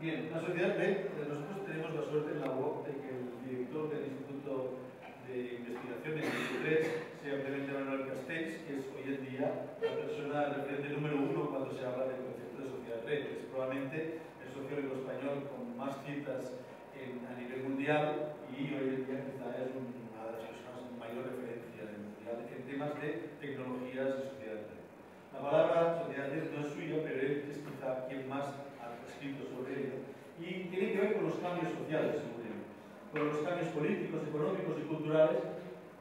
Bien, la sociedad red, nosotros tenemos la suerte en la UOC de que el director del Instituto de Investigación en el sea Clemente Manuel Castells, que es hoy en día la persona referente número uno cuando se habla del concepto de sociedad red. Es probablemente el sociólogo español con más citas a nivel mundial y hoy en día quizá es una de las personas con mayor referencia mundial en temas de tecnologías y sociedad red. La palabra sociedad red no es suya, pero él es quizá quien más ha escrito sobre ello y tiene que ver con los cambios sociales, según él, con los cambios políticos, económicos y culturales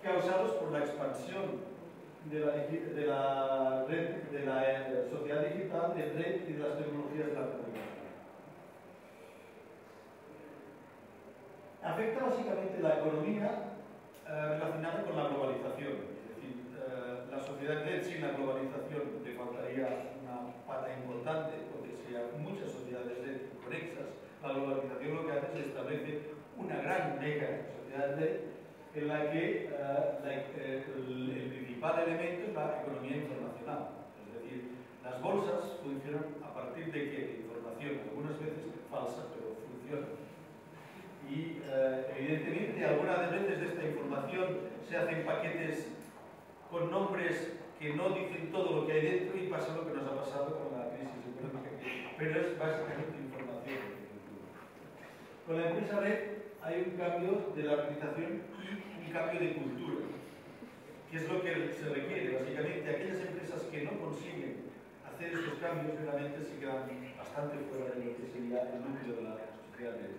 causados por la expansión de la red, de la sociedad digital, de red y de las tecnologías de la comunicación. Afecta básicamente la economía relacionada con la globalización. Es decir, la sociedad red sin la globalización le faltaría una pata importante, porque si hay muchas sociedades red conexas, la globalización lo que hace es establece una gran mega sociedad red en la que el principal elemento es la economía informacional. Es decir, las bolsas funcionan a partir de qué? De información, algunas veces falsa, pero funciona. Y evidentemente algunas veces de esta información se hacen paquetes con nombres que no dicen todo lo que hay dentro y pasa lo que nos ha pasado con la crisis económica, pero es básicamente información. Con la empresa red hay un cambio de la organización y un cambio de cultura, que es lo que se requiere. Básicamente aquellas empresas que no consiguen hacer estos cambios realmente se quedan bastante fuera de lo que sería el núcleo de la sociedad red.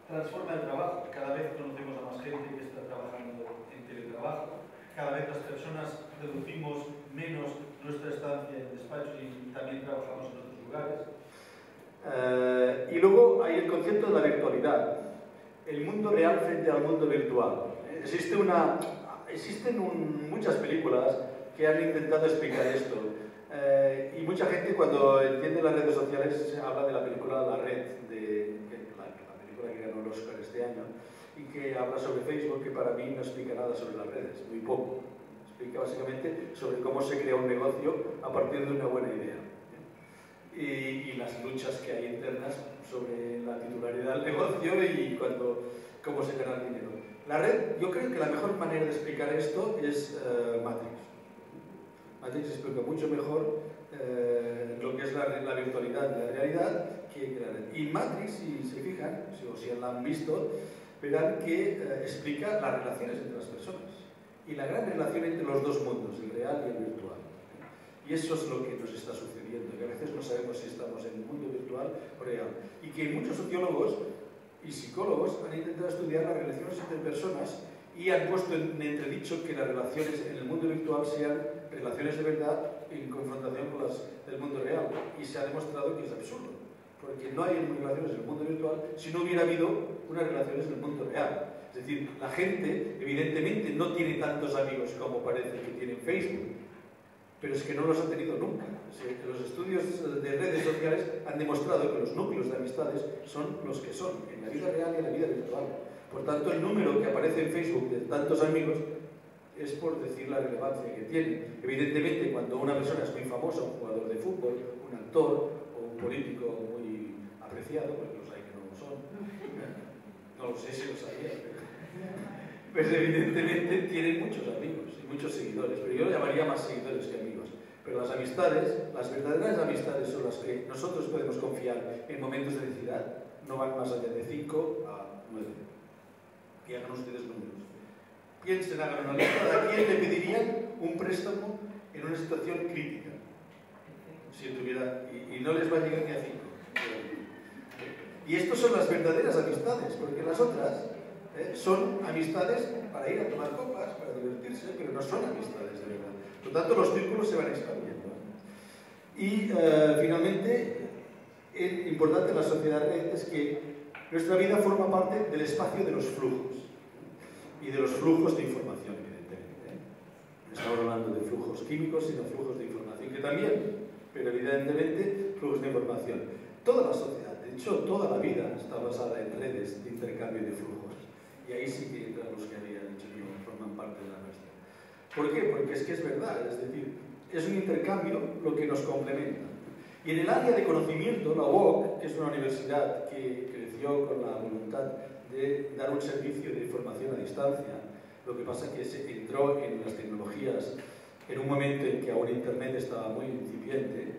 Transforma el trabajo, cada vez conocemos a más gente que está trabajando en teletrabajo, cada vez las personas reducimos menos nuestra estancia en despacho y también trabajamos en otros lugares. Y luego hay el concepto de la virtualidad, el mundo real frente al mundo virtual. Existen muchas películas que han intentado explicar esto. Y mucha gente cuando entiende las redes sociales se habla de la película La Red, la película que ganó el Oscar este año, y que habla sobre Facebook, que para mí no explica nada sobre las redes, muy poco. Explica básicamente sobre cómo se crea un negocio a partir de una buena idea. Y las luchas que hay internas sobre la titularidad del negocio y cómo se gana el dinero. La red, yo creo que la mejor manera de explicar esto es Matrix. Matrix explica mucho mejor lo que es la virtualidad de la realidad que la red. Y Matrix, si se fijan, si la han visto, verán que explica las relaciones entre las personas y la gran relación entre los dos mundos, el real y el virtual. Y eso es lo que nos está sucediendo, que a veces no sabemos si estamos en el mundo virtual o real. Y que muchos sociólogos y psicólogos han intentado estudiar las relaciones entre personas y han puesto en entredicho que las relaciones en el mundo virtual sean relaciones de verdad en confrontación con las del mundo real. Y se ha demostrado que es absurdo, porque no hay relaciones en el mundo virtual si no hubiera habido unas relaciones en el mundo real. Es decir, la gente evidentemente no tiene tantos amigos como parece que tiene en Facebook, pero es que no los ha tenido nunca. Los estudios de redes sociales han demostrado que los núcleos de amistades son los que son, en la vida real y en la vida virtual. Por tanto, el número que aparece en Facebook de tantos amigos es por decir la relevancia que tiene. Evidentemente, cuando una persona es muy famosa, un jugador de fútbol, un actor o un político muy apreciado, porque los hay que no lo son, no lo sé si lo sabía, pero pues evidentemente tienen muchos amigos y muchos seguidores, pero yo lo llamaría más seguidores que amigos. Pero las amistades, las verdaderas amistades son las que nosotros podemos confiar en momentos de necesidad, no van más allá de 5 a 9. Y hagan ustedes números. Piensen, hagan una lista de a quién le pedirían un préstamo en una situación crítica. Si tuviera, y no les va a llegar ni a 5. Y estas son las verdaderas amistades, porque las otras son amistades para ir a tomar copas, para divertirse, pero no son amistades de verdad. Por lo tanto, los círculos se van expandiendo. Y finalmente, lo importante en la sociedad red es que nuestra vida forma parte del espacio de los flujos y de los flujos de información, evidentemente. No estamos hablando de flujos químicos, sino flujos de información, que también, pero evidentemente flujos de información. Toda la sociedad, de hecho, toda la vida está basada en redes de intercambio de flujos. Y ahí sí que entran los que había dicho que no forman parte de la nuestra. ¿Por qué? Porque es que es verdad, es decir, es un intercambio lo que nos complementa. Y en el área de conocimiento, la UOC, que es una universidad que creció con la voluntad de dar un servicio de formación a distancia, lo que pasa es que se entró en las tecnologías en un momento en que aún Internet estaba muy incipiente,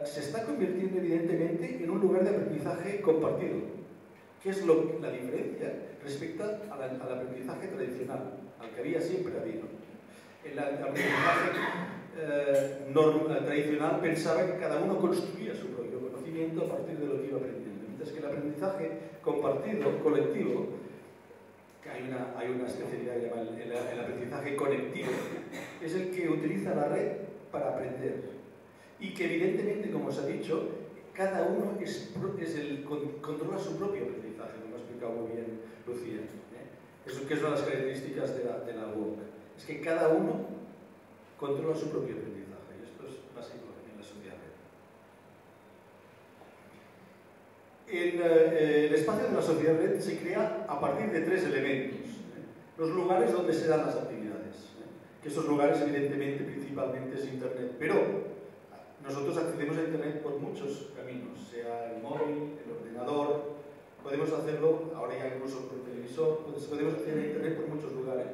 se está convirtiendo evidentemente en un lugar de aprendizaje compartido. ¿Qué es la diferencia respecto al aprendizaje tradicional, al que había siempre habido? El aprendizaje tradicional pensaba que cada uno construía su propio conocimiento a partir de lo que iba aprendiendo, mientras que el aprendizaje compartido, colectivo, que hay una especialidad llamada el aprendizaje conectivo, es el que utiliza la red para aprender y que evidentemente, como os ha dicho, cada uno controla su propio aprendizaje, como ha explicado muy bien Lucía. Eso que es una de las características de la UOC, es que cada uno controla su propio aprendizaje, y esto es básico en la sociedad. El espacio de la sociedad red se crea a partir de tres elementos. Los lugares donde se dan las actividades, que esos lugares evidentemente principalmente es Internet, pero nosotros accedemos a Internet por muchos caminos, sea el móvil, el ordenador, podemos hacerlo, ahora ya incluso por televisor, podemos acceder a Internet por muchos lugares.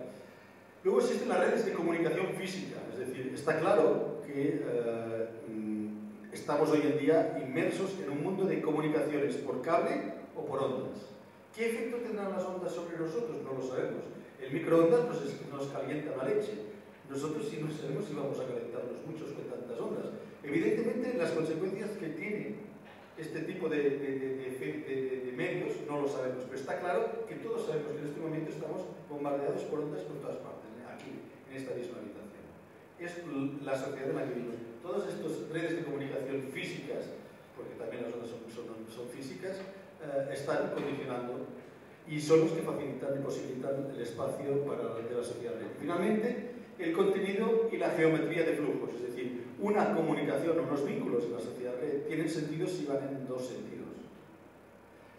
Luego existen las redes de comunicación física, es decir, está claro que estamos hoy en día inmersos en un mundo de comunicaciones por cable o por ondas. ¿Qué efecto tendrán las ondas sobre nosotros? No lo sabemos. El microondas nos calienta la leche. Nosotros sí no sabemos si vamos a calentarnos muchos con tantas ondas. Evidentemente, las consecuencias que tiene este tipo de medios no lo sabemos, pero está claro que todos sabemos que en este momento estamos bombardeados por ondas por todas partes, aquí, en esta misma habitación. Es la sociedad en la que vivimos. Todas estas redes de comunicación físicas, porque también las ondas son físicas, están condicionando y son los que facilitan y posibilitan el espacio de la sociedad. Finalmente, el contenido y la geometría de flujos, es decir, una comunicación o unos vínculos en la sociedad red tienen sentido si van en dos sentidos.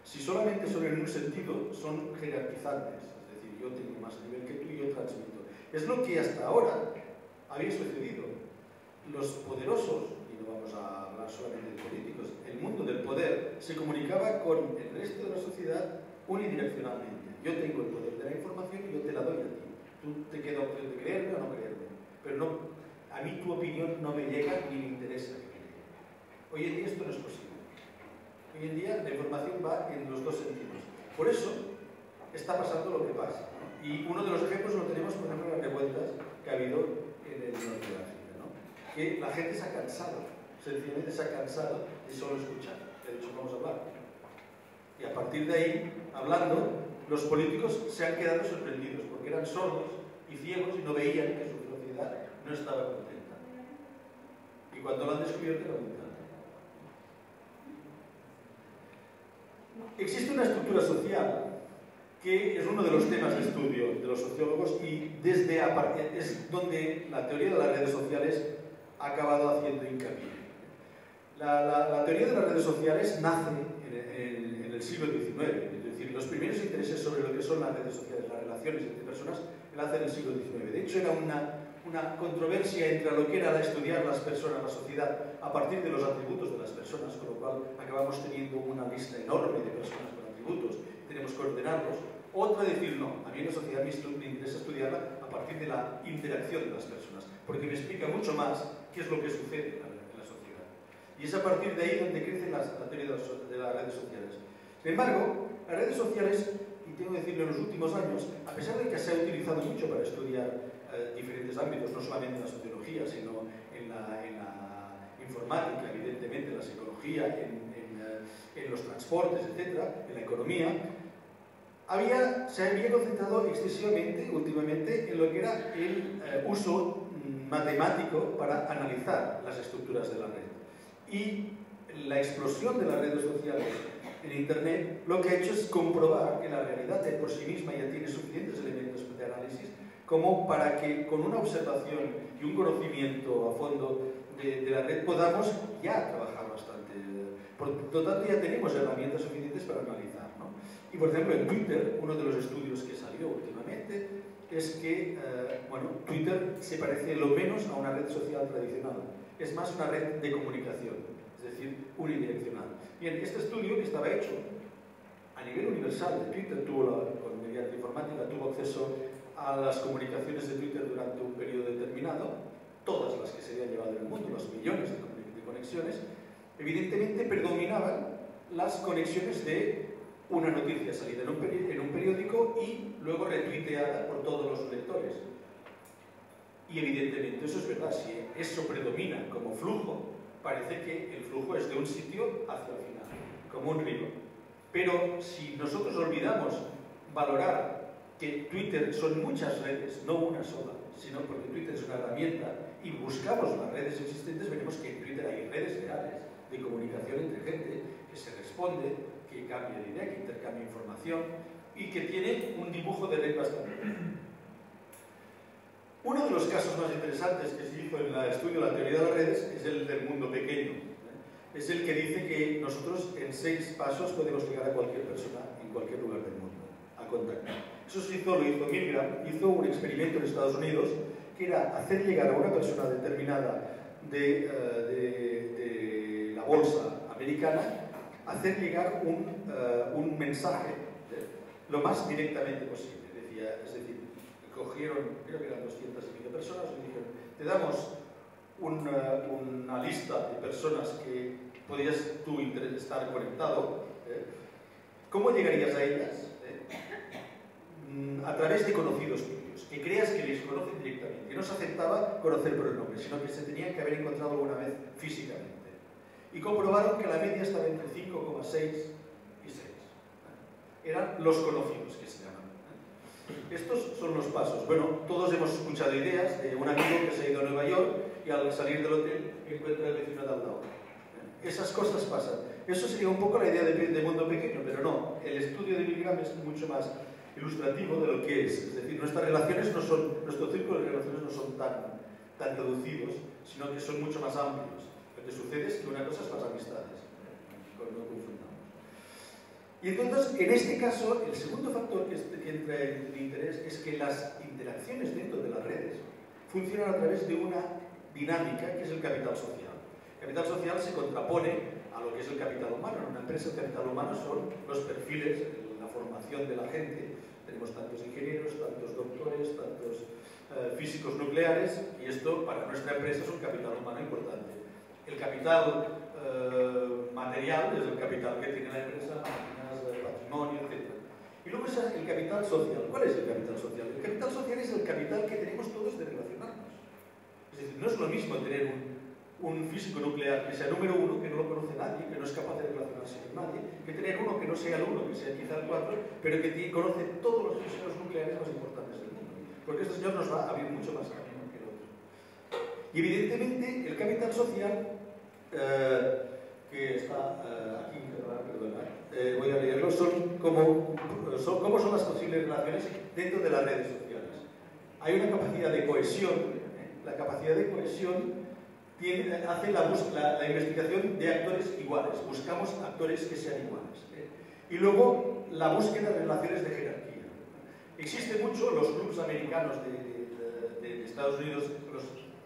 Si solamente son en un sentido, son jerarquizantes, es decir, yo tengo más nivel que tú y yo transmito. Es lo que hasta ahora había sucedido. Los poderosos, y no vamos a hablar solamente de políticos, el mundo del poder se comunicaba con el resto de la sociedad unidireccionalmente. Yo tengo el poder de la información y yo te la doy a ti. Tú te queda opción de creerme o no creerme. Pero no, a mí tu opinión no me llega ni me interesa que me llegue. Hoy en día esto no es posible. Hoy en día la información va en los dos sentidos. Por eso está pasando lo que pasa, ¿no? Y uno de los ejemplos lo tenemos, por ejemplo, en las revueltas que ha habido en el norte de África, ¿no? Que la gente se ha cansado, sencillamente se ha cansado de solo escuchar. De hecho, vamos a hablar. Y a partir de ahí, hablando, los políticos se han quedado sorprendidos porque eran sordos y ciegos y no veían que su sociedad no estaba contenta. Y cuando lo han descubierto, era muy tarde. Existe una estructura social que es uno de los temas de estudio de los sociólogos y es donde la teoría de las redes sociales ha acabado haciendo hincapié. La teoría de las redes sociales nace en el siglo XIX, es decir, los primeros intereses sobre lo que son las redes sociales, las relaciones entre personas, nacen en el siglo XIX. De hecho, era una controversia entre lo que era estudiar las personas, la sociedad, a partir de los atributos de las personas, con lo cual acabamos teniendo una lista enorme de personas con atributos, tenemos que ordenarlos. Otra decir, no, a mí en la sociedad me interesa estudiarla a partir de la interacción de las personas, porque me explica mucho más qué es lo que sucede en la sociedad. Y es a partir de ahí donde crece la teoría de las redes sociales. Sin embargo, las redes sociales, y tengo que decirlo en los últimos años, a pesar de que se ha utilizado mucho para estudiar diferentes ámbitos, no solamente en la sociología, sino en la informática, evidentemente, en la psicología, en los transportes, etcétera, en la economía, se había concentrado excesivamente, últimamente, en lo que era el uso matemático para analizar las estructuras de la red. Y la explosión de las redes sociales en Internet lo que ha hecho es comprobar que la realidad de por sí misma ya tiene suficientes elementos de análisis como para que con una observación y un conocimiento a fondo de la red podamos ya trabajar bastante. Por lo tanto, ya tenemos herramientas suficientes para analizar, ¿no? Y por ejemplo, en Twitter, uno de los estudios que salió últimamente es que bueno, Twitter se parece lo menos a una red social tradicional. Es más una red de comunicación, es decir, unidireccional. Bien, este estudio que estaba hecho a nivel universal de Twitter, con mediante informática, tuvo acceso a las comunicaciones de Twitter durante un periodo determinado, todas las que se habían llevado en el mundo, los millones de conexiones, evidentemente predominaban las conexiones de una noticia salida en un periódico y luego retuiteada por todos los lectores. Y evidentemente eso es verdad, si eso predomina como flujo, parece que el flujo es de un sitio hacia el final, como un río. Pero si nosotros olvidamos valorar que Twitter son muchas redes, no una sola, sino porque Twitter es una herramienta y buscamos las redes existentes, veremos que en Twitter hay redes reales de comunicación entre gente que se responde, que cambia de idea, que intercambia información y que tiene un dibujo de red bastante. Uno de los casos más interesantes que se hizo en el estudio de la teoría de las redes es el del mundo pequeño. Es el que dice que nosotros en 6 pasos podemos llegar a cualquier persona en cualquier lugar del mundo, a contactar. Eso lo hizo Milgram, hizo un experimento en Estados Unidos que era hacer llegar a una persona determinada de la bolsa americana, hacer llegar un mensaje lo más directamente posible. Es decir, cogieron, creo que eran 200 y pico personas, y dijeron, te damos una lista de personas que podrías tú estar conectado. ¿Cómo llegarías a ellas? A través de conocidos tuyos, que creas que les conocen directamente, que no se aceptaba conocer por el nombre, sino que se tenían que haber encontrado alguna vez físicamente. Y comprobaron que la media estaba entre 5,6 y 6. Eran los conocidos, que se llaman. Estos son los pasos. Bueno, todos hemos escuchado ideas de un amigo que se ha ido a Nueva York y al salir del hotel encuentra el vecino de al lado. Esas cosas pasan. Eso sería un poco la idea de mundo pequeño, pero no. El estudio de Milgram es mucho más ilustrativo de lo que es. Es decir, nuestros círculos de relaciones no son tan reducidos, sino que son mucho más amplios. Lo que sucede es que una cosa es las amistades. No confundamos. Y entonces, en este caso, el segundo factor que entra en interés es que las interacciones dentro de las redes funcionan a través de una dinámica que es el capital social. El capital social se contrapone a lo que es el capital humano. En una empresa el capital humano son los perfiles, la formación de la gente. Tenemos tantos ingenieros, tantos doctores, tantos físicos nucleares, y esto para nuestra empresa es un capital humano importante. El capital material es el capital que tiene la empresa, máquinas, patrimonio, etc. Y luego está el capital social. ¿Cuál es el capital social? El capital social es el capital que tenemos todos de relacionarnos. Es decir, no es lo mismo tener un físico nuclear que sea número 1, que no lo conoce nadie, que no es capaz de relacionarse con nadie, que tener uno que no sea el 1, que sea quizá el 4, pero que conoce todos los físicos nucleares más importantes del mundo. Porque este señor nos va a abrir mucho más camino que el otro. Y evidentemente el capital social, que está aquí, perdona, voy a leerlo, ¿cómo son las posibles relaciones dentro de las redes sociales? Hay una capacidad de cohesión. La capacidad de cohesión hace la investigación de actores iguales. Buscamos actores que sean iguales. Y luego la búsqueda de relaciones de jerarquía. Existen mucho los clubs americanos de Estados Unidos,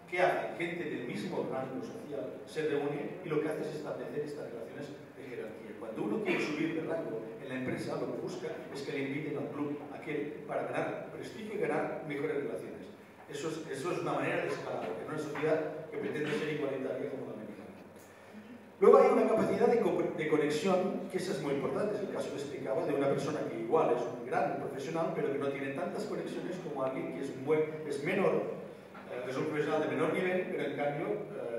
que hacen gente del mismo rango social, se reúne y lo que hace es establecer estas relaciones de jerarquía. Cuando uno quiere subir de rango en la empresa, lo que busca es que le inviten al club aquel para ganar prestigio y ganar mejores relaciones. Eso es una manera de escalar en una sociedad que pretende ser igualitaria como la americana. Luego hay una capacidad de conexión, que esa es muy importante. Es el caso que explicaba de una persona que igual es un gran profesional, pero que no tiene tantas conexiones como alguien que es menor, es un profesional de menor nivel, pero en cambio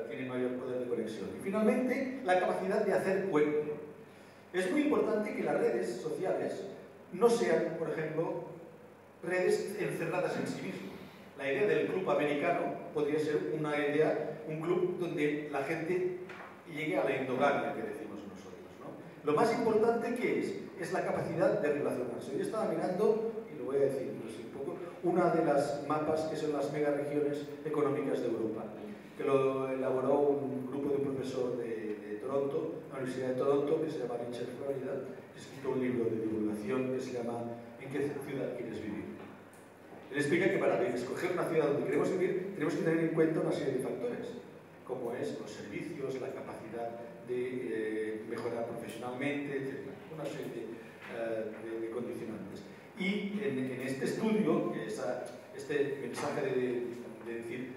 tiene mayor poder de conexión. Y finalmente, la capacidad de hacer puente. Es muy importante que las redes sociales no sean, por ejemplo, redes encerradas en sí mismas. La idea del club americano podría ser un club donde la gente llegue a la endogamia, que decimos nosotros, ¿no? Lo más importante que es la capacidad de relacionarse. Yo estaba mirando, y lo voy a decir un poco, una de las mapas que son las megaregiones económicas de Europa, que lo elaboró un grupo de un profesor de Toronto, la Universidad de Toronto, que se llama Richard Florida, que escribió un libro de divulgación que se llama ¿En qué ciudad quieres vivir? Él explica que para escoger una ciudad donde queremos vivir tenemos que tener en cuenta una serie de factores, como es los servicios, la capacidad de mejorar profesionalmente, etc. Una serie de condicionantes. Y en este estudio, este mensaje de decir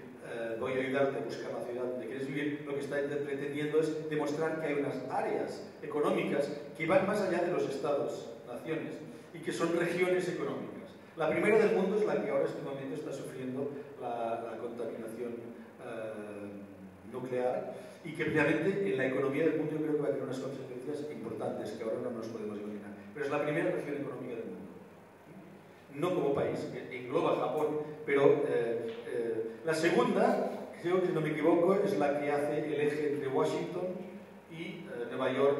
voy a ayudarte a buscar la ciudad donde quieres vivir, lo que está pretendiendo es demostrar que hay unas áreas económicas que van más allá de los estados-naciones y que son regiones económicas. La primera del mundo es la que ahora en este momento está sufriendo la contaminación nuclear y que realmente en la economía del mundo yo creo que va a tener unas consecuencias importantes que ahora no nos podemos imaginar. Pero es la primera región económica del mundo. No como país, que engloba Japón, pero la segunda, creo que si no me equivoco, es la que hace el eje entre Washington y Nueva York,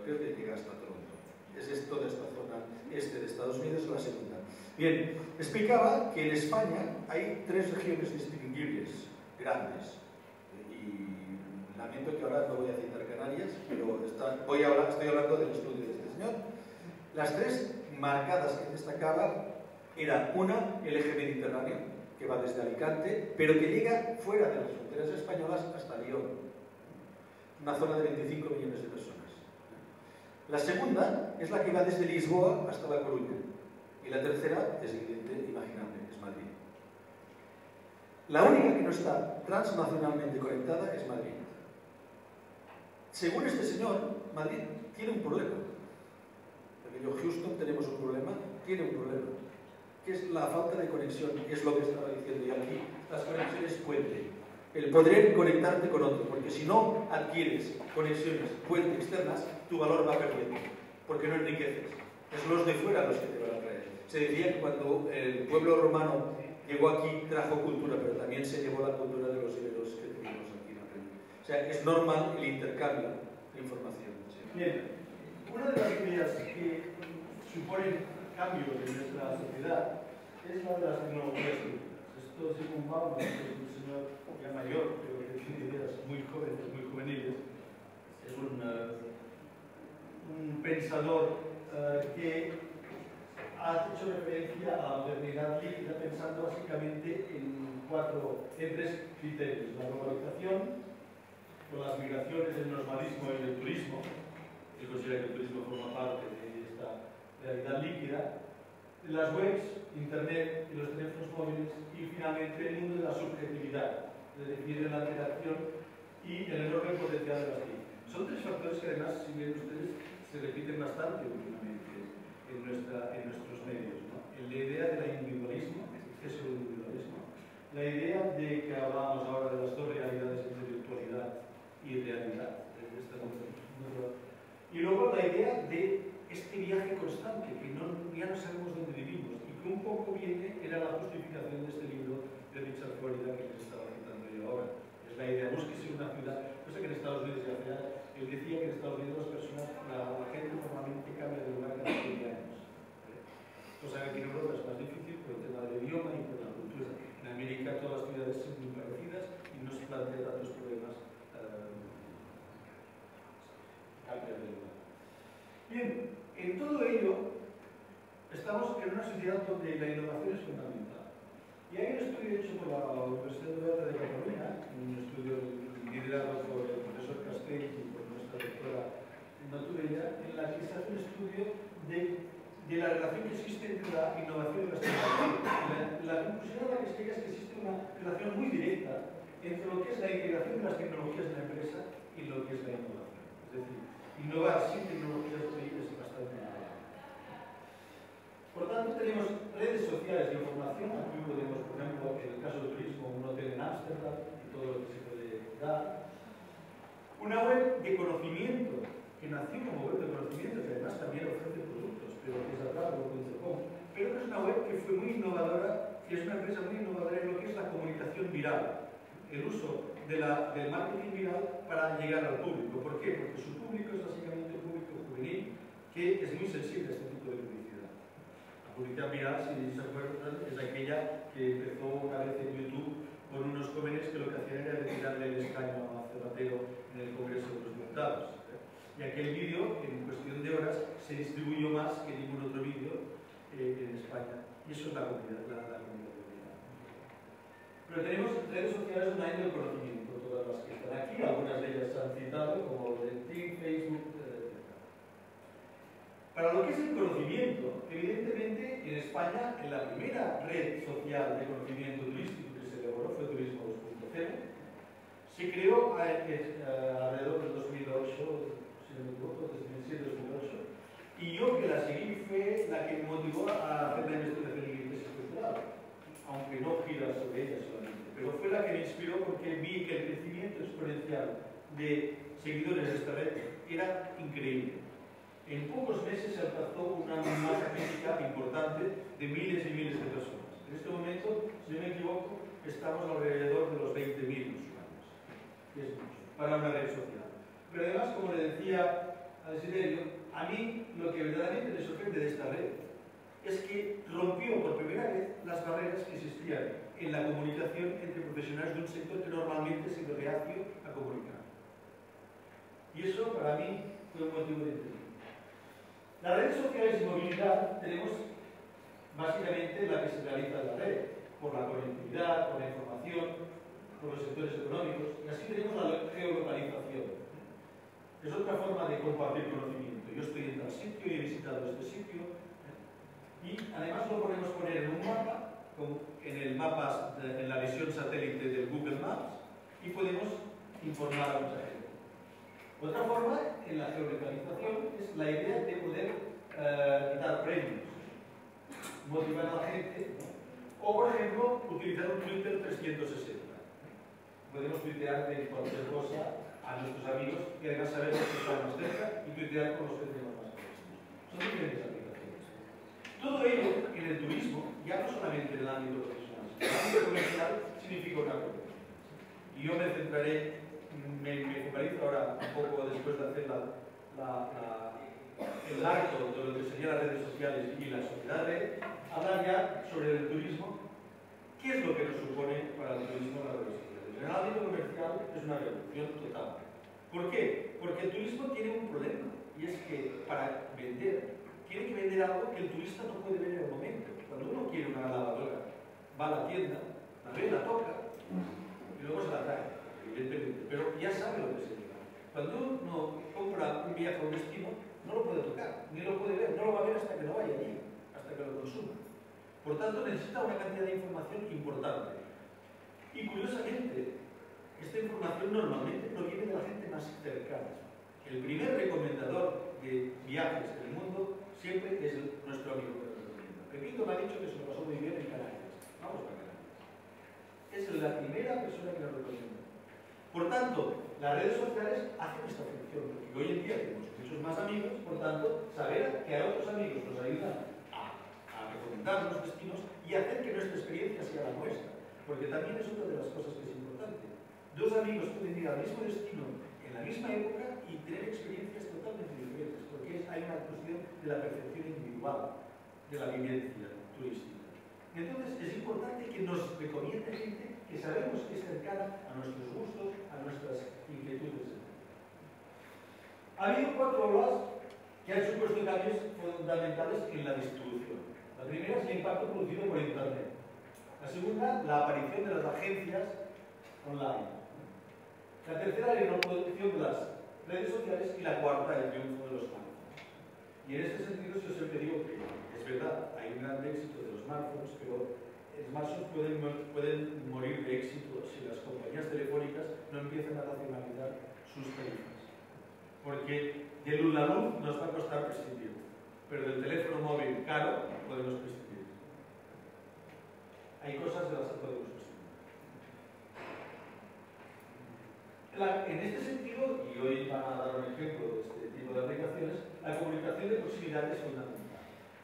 creo que llega hasta Toronto. Es toda esta zona este de Estados Unidos, la segunda. Bien, explicaba que en España hay 3 regiones distinguibles, grandes, y lamento que ahora no voy a citar Canarias, pero estoy hablando del estudio de este señor. Las 3 marcadas que destacaba era una, el eje mediterráneo, que va desde Alicante, pero que llega fuera de las fronteras españolas hasta Lyon, una zona de 25 millones de personas. La segunda es la que va desde Lisboa hasta La Coruña, y la tercera es evidente, imaginable, es Madrid. La única que no está transnacionalmente conectada es Madrid. Según este señor, Madrid tiene un problema. Houston tenemos un problema, tiene un problema, que es la falta de conexión, es lo que estaba diciendo, y aquí las conexiones puente, el poder conectarte con otro, porque si no adquieres conexiones puente externas, tu valor va perdiendo, porque no enriqueces, es los de fuera los que te van a traer. Se decía que cuando el pueblo romano llegó aquí trajo cultura, pero también se llevó la cultura de los iberos que tenemos aquí en África. O sea, es normal el intercambio de información. ¿Sí? Bien. Una de las ideas que suponen cambios en nuestra sociedad es la de las tecnologías públicas. Esto Zygmunt Bauman, que es un señor ya mayor, pero que tiene ideas muy jóvenes, muy juveniles, es un pensador que ha hecho referencia a la modernidad líquida pensando básicamente en 3 criterios: la globalización, con las migraciones, el nomadismo y el turismo. Él considera que el turismo forma parte de esta realidad líquida, las webs, internet y los teléfonos móviles, y finalmente el mundo de la subjetividad, es decir, de la interacción y el enorme potencial de las TIC. Son 3 factores que además, si ven ustedes, se repiten bastante últimamente en nuestros medios, ¿no? La idea del individualismo, el exceso de individualismo, la idea de que hablábamos ahora de las 2 realidades entre virtualidad y realidad, y luego la idea de este viaje constante, que ya no sabemos dónde vivimos, y que un poco era la justificación de este libro de Richard Florida que les estaba citando yo ahora. Es la idea, búsquese una ciudad, cosa que en Estados Unidos ya hacía, él decía que en Estados Unidos las personas, la gente normalmente cambia de lugar cada 20 años. Cosa que aquí en Europa es más difícil por el tema del idioma y por la cultura. En América todas las ciudades son muy parecidas y no se plantean tantos problemas. Cambiar de lugar. Bien, en todo ello estamos en una sociedad donde la innovación es fundamental. Y hay un estudio hecho por la Universidad de Cataluña, un estudio liderado por el profesor Castell y por nuestra doctora Maturella, en la que se hace un estudio de la relación que existe entre la innovación y las tecnologías. La conclusión a la que se llega es que existe una relación muy directa entre lo que es la integración de las tecnologías en la empresa y lo que es la innovación. Es decir, innovar sin tecnologías es bastante importante. Por tanto, tenemos redes sociales de información. Aquí podemos, por ejemplo, en el caso del turismo, un hotel en Ámsterdam y todo lo que se puede dar. Una web de conocimiento, que nació como web de conocimiento, que además también ofrece productos, pero que es atrás.com, pero que es una web que fue muy innovadora, que es una empresa muy innovadora en lo que es la comunicación viral, el uso del marketing viral para llegar al público. ¿Por qué? Porque su público es básicamente un público juvenil que es muy sensible a este tipo de publicidad. La publicidad viral, si se acuerdan, es aquella que empezó una vez en YouTube con unos jóvenes que lo que hacían era retirarle el escaño a Zapatero en el Congreso de los Diputados. Y aquel vídeo, en cuestión de horas, se distribuyó más que ningún otro vídeo en España. Y eso es la comunidad dominicana. Pero tenemos redes sociales online del conocimiento, todas las que están aquí, algunas de ellas se han citado, como LinkedIn, Facebook, etc. Para lo que es el conocimiento, evidentemente en España, en la primera red social de conocimiento turístico que se elaboró fue Turismo 2.0, se creó alrededor del 2008, si no me equivoco, 2007-2008, y yo que la seguí fue la que me motivó a hacer la investigación en inglés estructural, aunque no gira sobre ella solamente, pero fue la que me inspiró porque vi que el crecimiento exponencial de seguidores de esta red era increíble. En pocos meses se alcanzó una masa crítica importante de miles y miles de personas. En este momento, si no me equivoco, estamos alrededor de los 20.000 usuarios, que es mucho, para una red social. Pero además, como le decía a Desiderio, a mí lo que verdaderamente me sorprende de esta red es que rompió por primera vez las barreras que existían en la comunicación entre profesionales de un sector que normalmente se ve reacio a comunicar. Y eso, para mí, fue un motivo de interés. Las redes sociales y movilidad tenemos básicamente la que se realiza en la red, por la conectividad, por la información, por los sectores económicos, y así tenemos la geolocalización. Es otra forma de compartir conocimiento. Yo estoy en tal sitio y he visitado este sitio, y además lo podemos poner en un mapa, en la visión satélite del Google Maps, y podemos informar a mucha gente. Otra forma, en la geolocalización, es la idea de poder dar premios, motivar a la gente, o por ejemplo, utilizar un Twitter 360. Podemos tuitear de cualquier cosa a nuestros amigos y además saber los que están más cerca y tuitear con los que tenemos más próximos. Son diferentes aplicaciones. Todo ello en el turismo, ya no solamente en el ámbito profesional, sino en el ámbito comercial, significa una cosa. Y yo me centraré. Me focalizo ahora un poco después de hacer el arco de lo que serían las redes sociales y la sociedad red, hablar ya sobre el turismo. ¿Qué es lo que nos supone para el turismo las redes sociales? En el ámbito comercial es una revolución total. ¿Por qué? Porque el turismo tiene un problema, y es que para vender, tiene que vender algo que el turista no puede ver en el momento. Cuando uno quiere una lavadora, va a la tienda, la ve, la toca y luego se la trae. Evidentemente, pero ya sabe lo que significa. Cuando uno compra un viaje a un destino, no lo puede tocar, ni lo puede ver, no lo va a ver hasta que no vaya allí, hasta que lo consuma. Por tanto, necesita una cantidad de información importante. Y curiosamente, esta información normalmente proviene de la gente más cercana. El primer recomendador de viajes en el mundo siempre es nuestro amigo que nos recomienda. Pepito me ha dicho que se lo pasó muy bien en Canarias. Vamos a Canarias. Es la primera persona que nos recomienda. Por tanto, las redes sociales hacen esta función, porque hoy en día tenemos muchos más amigos, por tanto, saber que a otros amigos nos ayudan a recomendar los destinos y hacer que nuestra experiencia sea la nuestra, porque también es otra de las cosas que es importante. Dos amigos pueden ir al mismo destino en la misma época y tener experiencias totalmente diferentes, porque hay una cuestión de la percepción individual de la vivencia turística. Entonces, es importante que nos recomiende gente que sabemos que es cercana a nuestros gustos, a nuestras inquietudes. Ha habido 4 olas que han supuesto cambios fundamentales en la distribución. La primera es el impacto producido por Internet. La segunda, la aparición de las agencias online. La tercera, la introducción de las redes sociales. Y la cuarta, el triunfo de los smartphones. Y en este sentido, yo siempre digo que es verdad, hay un gran éxito de los smartphones, pero smartphones pueden morir de éxito si las compañías telefónicas no empiezan a racionalizar sus tarifas. Porque de luz a luz nos va a costar prescindir, pero del teléfono móvil caro podemos prescindir. Hay cosas de las que podemos prescindir. En este sentido, y hoy van a dar un ejemplo de este tipo de aplicaciones, la comunicación de proximidad es fundamental.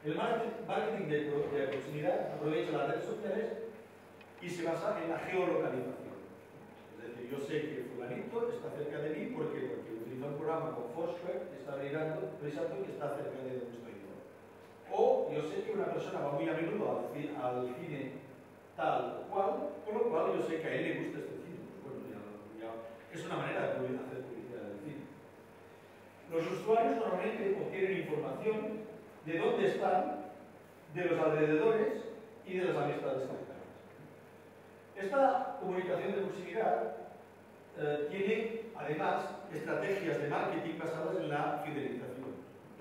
El marketing de proximidad aprovecha las redes sociales y se basa en la geolocalización. Es decir, yo sé que fulanito está cerca de mí porque utiliza un programa como Foursquare que está revisando que está cerca de donde estoy yo. O yo sé que una persona va muy a menudo al cine tal o cual, con lo cual yo sé que a él le gusta este cine. Pues bueno, ya es una manera de hacer publicidad del cine. Los usuarios normalmente obtienen información de dónde están, de los alrededores y de las amistades cercanas. Esta comunicación de proximidad tiene, además, estrategias de marketing basadas en la fidelización.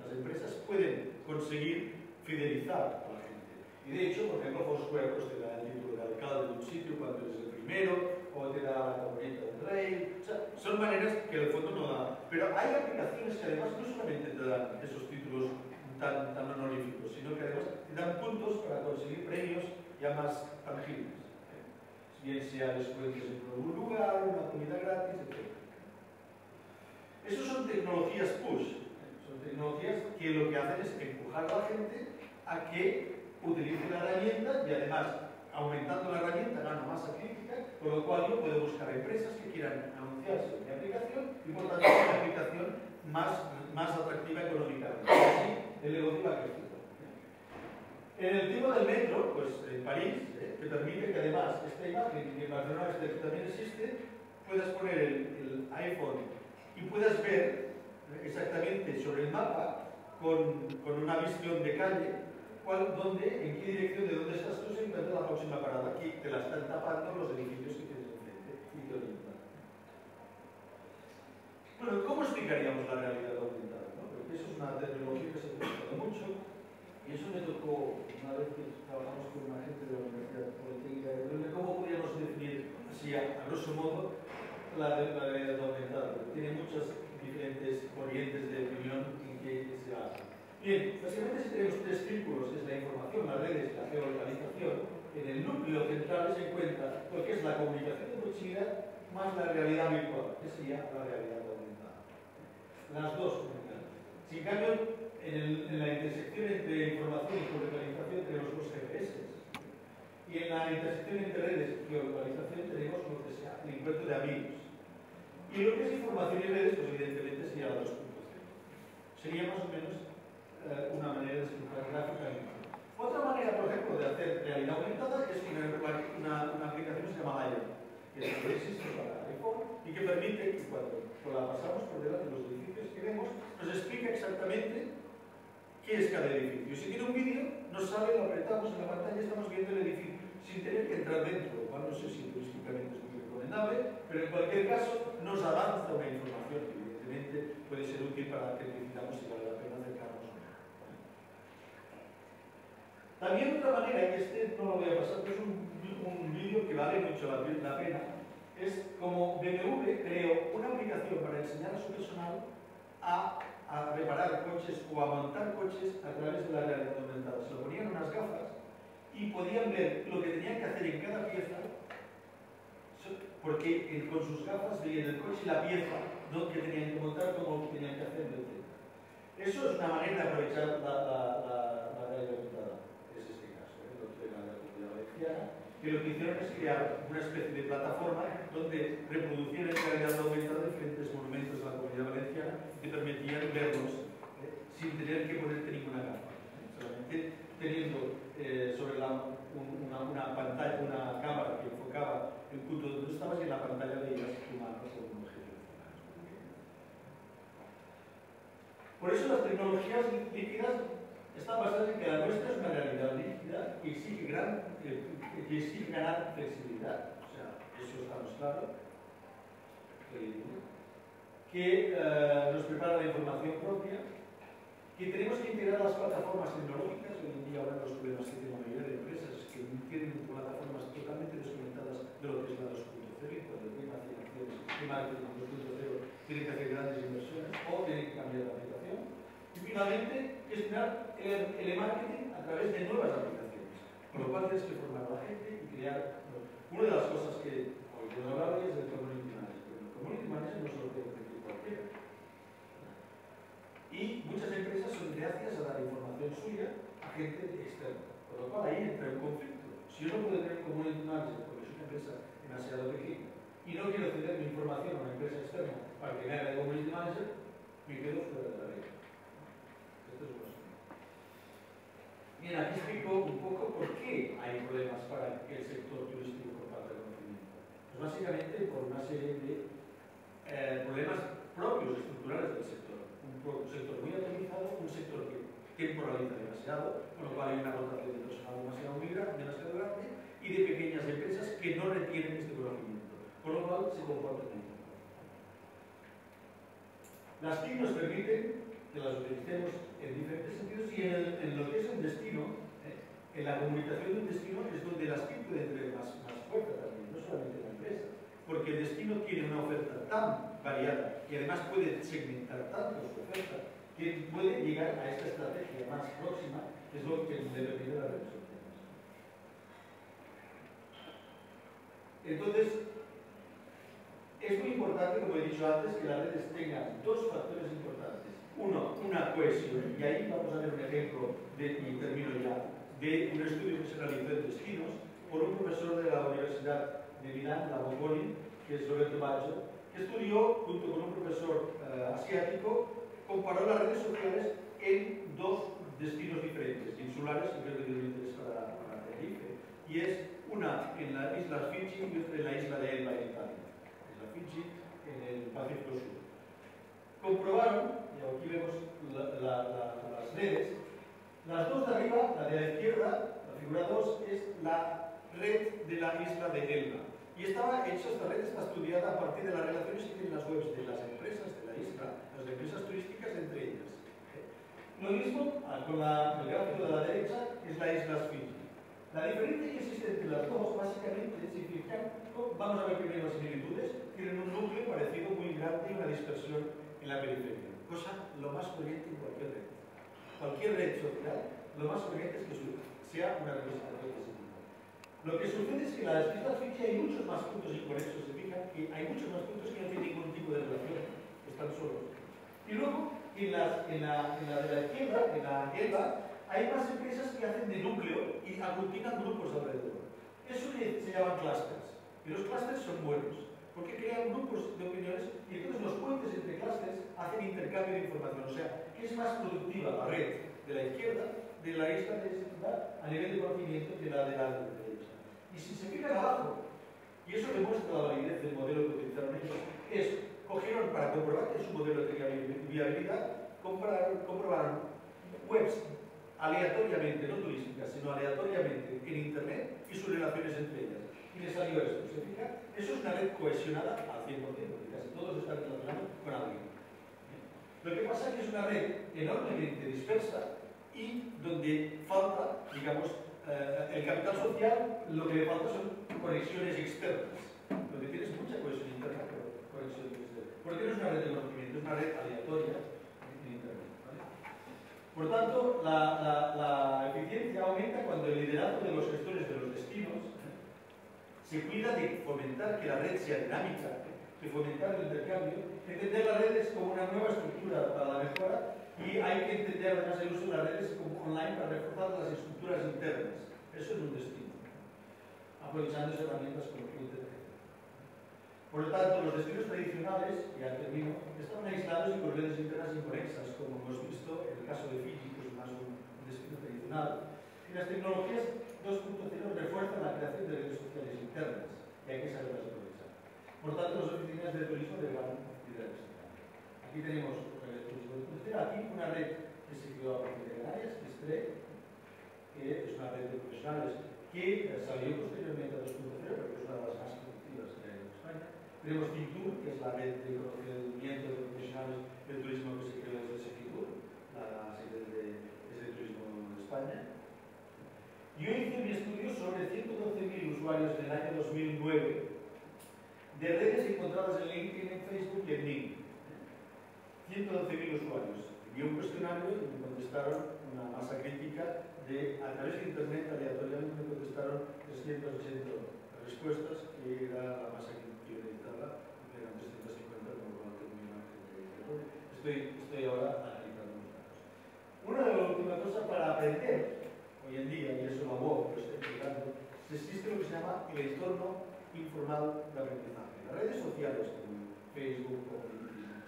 Las empresas pueden conseguir fidelizar a la gente. Y de hecho, por ejemplo, Foursquare pues, te da el título de alcalde de un sitio cuando eres el primero, o te da la camioneta del rey. O sea, son maneras que el fondo no da. Pero hay aplicaciones que además no solamente te dan esos títulos tan honoríficos, sino que además te dan puntos para conseguir premios ya más tangibles. Bien sea descuentos en algún lugar, una comida gratis, etc. Esos son tecnologías push. Son tecnologías que lo que hacen es empujar a la gente a que utilice la herramienta y además, aumentando la herramienta, gana masa crítica, con lo cual yo puedo buscar empresas que quieran anunciarse en mi aplicación y por tanto una aplicación más atractiva económicamente. Así el negocio va creciendo. En el tema del metro, pues en París, que permite que además esta imagen que en Barcelona también existe, puedas poner el iPhone y puedas ver exactamente sobre el mapa con una visión de calle en qué dirección, de dónde estás tú, se encuentra la próxima parada. Aquí te la están tapando los edificios que tienes enfrente y te orientan. Bueno, ¿cómo explicaríamos la realidad aumentada? ¿No? Porque eso es una tecnología que se ha utilizado mucho. Y eso me tocó una vez que trabajamos con una gente de la Universidad Politécnica de Berlín, cómo podríamos definir así a grosso modo la realidad aumentada, porque tiene muchas diferentes corrientes de opinión en que se basa. Bien, básicamente si tenemos tres círculos, es la información, las redes, la geolocalización, en el núcleo central se encuentra lo que es la comunicación de proximidad más la realidad virtual, que sería la realidad aumentada. Las dos comunicaciones. Si en cambio, en la intersección entre información y geolocalización tenemos los GPS. Y en la intersección entre redes y geolocalización tenemos lo que sea el encuentro de amigos. Y lo que es información y redes, pues evidentemente sería la 2.0. Sería más o menos una manera de explicar gráficamente. Otra manera, por ejemplo, de hacer realidad aumentada es una aplicación que se llama Maya, que existe para iPhone y que permite que cuando la pasamos por delante de los edificios que vemos, nos explica exactamente qué es cada edificio. Si tiene un vídeo, nos sale, lo apretamos en la pantalla y estamos viendo el edificio sin tener que entrar dentro, lo cual no sé si turísticamente es muy recomendable, pero en cualquier caso nos avanza una información que evidentemente puede ser útil para que decidamos si vale la pena acercarnos o no. También otra manera, y no lo voy a pasar, pero es un vídeo que vale mucho la pena, es como BMW creó una aplicación para enseñar a su personal a reparar coches o a montar coches a través de la realidad aumentada. Se lo ponían unas gafas y podían ver lo que tenían que hacer en cada pieza, porque con sus gafas veían el coche y la pieza que tenían que montar, cómo lo tenían que hacer, etc. Eso es una manera de aprovechar la realidad aumentada. Es este caso, lo que era la Comunidad Valenciana, que lo que hicieron es crear una especie de plataforma donde reproducían en realidad aumentada diferentes monumentos de la Comunidad Valenciana que permitían verlos sin tener que ponerte ninguna gafa, solamente teniendo sobre una pantalla, una cámara que enfocaba el punto donde tú estabas y en la pantalla veías tu mano con un objeto. Por eso las tecnologías líquidas están basadas en que la nuestra es una realidad líquida que exige ganar flexibilidad, o sea, eso estamos claro, que nos prepara la información propia, que tenemos que integrar las plataformas tecnológicas. Hoy en día, ahora los problemas que tiene la mayoría de empresas es que tienen plataformas totalmente desconectadas de lo que es la 2.0, cuando el tema financiero y marketing 2.0 tienen que hacer grandes inversiones o tienen que cambiar la aplicación. Y finalmente, gestionar el e-marketing a través de nuevas aplicaciones, con lo cual tienes que formar a la gente y crear. Una de las cosas que hoy puedo hablar es del community manager. El community manager no se lo puede decir cualquiera. Y muchas empresas son reacias a dar información suya a gente externa, con lo cual ahí entra un conflicto. Si yo no puedo tener un community manager porque es una empresa demasiado pequeña y no quiero ceder mi información a una empresa externa para que me haga de community manager, me quedo fuera de la ley. Esto es lo asunto. Bien, aquí explico un poco por qué hay problemas para que el sector turístico comparta conocimiento. Pues básicamente por una serie de problemas propios, estructurales del sector. Un sector muy atomizado, un sector que temporaliza demasiado, con lo cual hay una rotación de personal demasiado grande, y de pequeñas empresas que no retienen este conocimiento, con lo cual se comportan bien. Las TIC nos permiten que las utilicemos en diferentes sentidos y en lo que es el destino, en la comunicación de un destino es donde las TIC pueden tener más fuerza también, no solamente en la empresa, porque el destino tiene una oferta tan variada y además puede segmentar tanto su oferta que puede llegar a esta estrategia más próxima, que es lo que le permite las redes sociales. Entonces, es muy importante, como he dicho antes, que las redes tengan dos factores importantes. Uno, una cohesión, y ahí vamos a ver un ejemplo, y termino ya, de un estudio que se realizó en destinos por un profesor de la Universidad de Milán, la Bocconi, que es Roberto Baggio, que estudió, junto con un profesor asiático, comparó las redes sociales en dos destinos diferentes, insulares, y creo que tiene interés para Tenerife, y es una en las Islas Fiji y otra en la isla de Elba, en Italia. Isla Fiji, en el Pacífico Sur. Comprobaron, y aquí vemos las redes, las dos de arriba, la de la izquierda, la figura 2, es la red de la isla de Elba. Y esta red está estudiada a partir de las relaciones que tienen las webs de las empresas de la isla, las empresas turísticas entre ellas. Lo mismo con el gráfico de la derecha es la isla Fiji. La diferencia que existe entre las dos, básicamente, significa, vamos a ver primero las similitudes, tienen un núcleo parecido muy grande y una dispersión en la periferia, cosa lo más corriente en cualquier red. Cualquier red social, lo más corriente es que sea una representación de ese tipo. Lo que sucede es que en las islas Fiji hay muchos más puntos inconexos, se fijan que hay muchos más puntos que no tienen ningún tipo de relación, están solos. Y luego, en la de la izquierda, en la Elba, hay más empresas que hacen de núcleo y aglutinan grupos alrededor. Eso que se llaman clústeres. Y los clústeres son buenos, porque crean grupos de opiniones y entonces los puentes entre clústeres hacen intercambio de información. O sea, que es más productiva la red de la izquierda, de la isla de esta, a nivel de conocimiento, que la de la derecha. Y si se fijan abajo, y eso demuestra la validez del modelo que utilizaron ellos, cogieron para comprobar que su modelo tenía viabilidad, comprobaron webs aleatoriamente, no turísticas, sino aleatoriamente en Internet y sus relaciones entre ellas. Y les salió esto, ¿se fija? Eso es una red cohesionada al 100%, porque casi todos están relacionados con alguien. Lo que pasa es que es una red enormemente dispersa y donde falta, digamos, el capital social, lo que le falta son conexiones externas, donde tienes mucha cohesión interna, pero conexiones externas. Porque no es una red de conocimiento, es una red aleatoria en Internet. ¿Vale? Por tanto, la eficiencia aumenta cuando el liderazgo de los gestores de los destinos se cuida de fomentar que la red sea dinámica, de fomentar el intercambio, entender las redes como una nueva estructura para la mejora y hay que entender además el uso de las redes como online para reforzar las estructuras internas. Eso es un destino, aprovechando esas herramientas como Twitter. Por lo tanto, los destinos tradicionales, ya termino, estaban aislados y con redes internas inconexas, como hemos visto en el caso de Fiji, que es más un destino tradicional. Y las tecnologías 2.0 refuerzan la creación de redes sociales internas, y hay que saberlas aprovechar. Por tanto, las oficinas de turismo deberán liderar este cambio. Aquí tenemos redes de turismo 2.0, aquí una red que se creó a partir de Canarias, que es TRE, que es una red de profesionales que salió posteriormente a 2.0, porque es una de las más productivas que hay en España. Tenemos Fitur, que es la red de conocimiento de profesionales del turismo que se creó desde Fitur, la sede de turismo de España. Yo hice mi estudio sobre 112.000 usuarios en el año 2009 de redes encontradas en LinkedIn, en Facebook y en LinkedIn. 112.000 usuarios. Envié un cuestionario y me contestaron una masa crítica a través de Internet, aleatoriamente me contestaron 380 respuestas, que era la masa que yo necesitaba, que eran 350, con lo cual tengo un margen de error. Estoy ahora analizando los datos. Una de las últimas cosas para aprender hoy en día, y eso lo hago, lo estoy explicando, existe lo que se llama el entorno informal de aprendizaje. Las redes sociales como Facebook o LinkedIn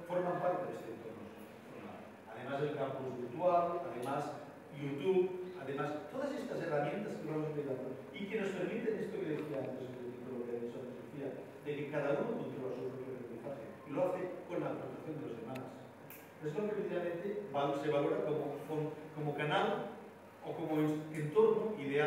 forman parte de este entorno informal. Además del campus virtual, además YouTube, además todas estas herramientas que vamos explicando y que nos permiten esto que decía antes, lo que he dicho antes, decía, de que cada uno controla su propio aprendizaje y lo hace con la aportación de los demás. es lo que precisamente se valora como canal o como entorno ideal